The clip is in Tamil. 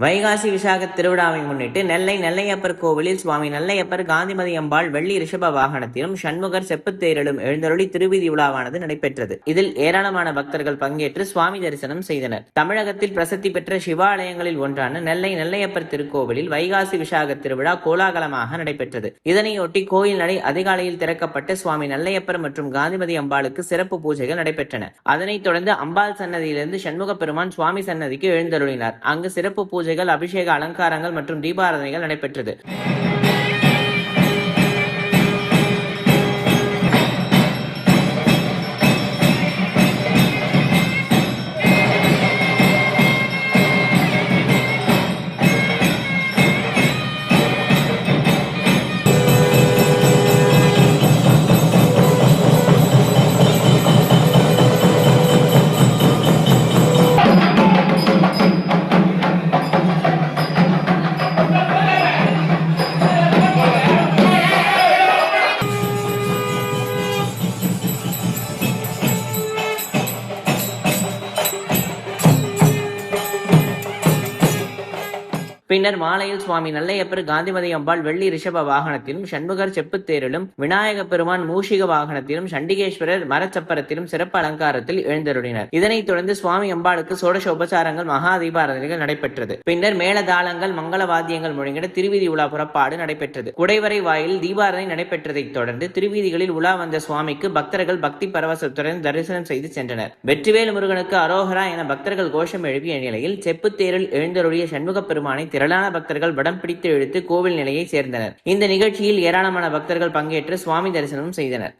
வைகாசி விசாக திருவிழாவை முன்னிட்டு நெல்லையப்பர் கோவிலில் சுவாமி நெல்லையப்பர் காந்திமதி அம்பாள் வெள்ளி ரிஷப வாகனத்திலும் சண்முகர் செப்புத்தேரிலும் எழுந்தருளி திருவீதி உலாவானது நடைபெற்றது. இதில் ஏராளமான பக்தர்கள் பங்கேற்று சுவாமி தரிசனம் செய்தனர். தமிழகத்தில் பிரசித்தி பெற்ற சிவாலயங்களில் ஒன்றான நெல்லையப்பர் திருக்கோவிலில் வைகாசி விசாக திருவிழா கோலாகலமாக நடைபெற்றது. இதனையொட்டி கோயில் நடை அதிகாலையில் திறக்கப்பட்டு சுவாமி நெல்லையப்பர் மற்றும் காந்திமதி அம்பாளுக்கு சிறப்பு பூஜைகள் நடைபெற்றன. அதனைத் தொடர்ந்து அம்பாள் சன்னதியிலிருந்து சண்முக பெருமான் சுவாமி சன்னதிக்கு எழுந்தருளினார். அங்கு சிறப்பு பூஜைகள், அபிஷேக அலங்காரங்கள் மற்றும் தீபாராதனைகள் நடைபெற்றது. பின்னர் மாலையில் சுவாமி நெல்லையப்பர் காந்திமதி அம்பாள் வெள்ளி ரிஷப வாகனத்திலும், சண்முகர் செப்புத்தேரிலும், விநாயக பெருமான் மூஷிக வாகனத்திலும், சண்டிகேஸ்வரர் மரச்சப்பரத்திலும் சிறப்பு அலங்காரத்தில் எழுந்தருளினர். இதனைத் தொடர்ந்து சுவாமி அம்பாளுக்கு சோடச உபசாரங்கள், மகா தீபாராதனைகள் நடைபெற்றது. பின்னர் மேளதாளங்கள், மங்கள வாத்தியங்கள் முழங்கிட திருவீதி உலா புறப்பாடு நடைபெற்றது. குடைவரை வாயில் தீபாராதனை நடைபெற்றதைத் தொடர்ந்து திருவீதிகளில் உலா வந்த சுவாமிக்கு பக்தர்கள் பக்தி பரவசத்துடன் தரிசனம் செய்து சென்றனர். வெற்றிவேல் முருகனுக்கு அரோகரா என பக்தர்கள் கோஷம் எழுப்பிய நிலையில் செப்புத்தேரில் எழுந்தருளிய சண்முக பெருமானை திரளான பக்தர்கள் வடம் பிடித்து இழுத்து கோவில் நிலையை சேர்ந்தனர். இந்த நிகழ்ச்சியில் ஏராளமான பக்தர்கள் பங்கேற்று சுவாமி தரிசனம் செய்தனர்.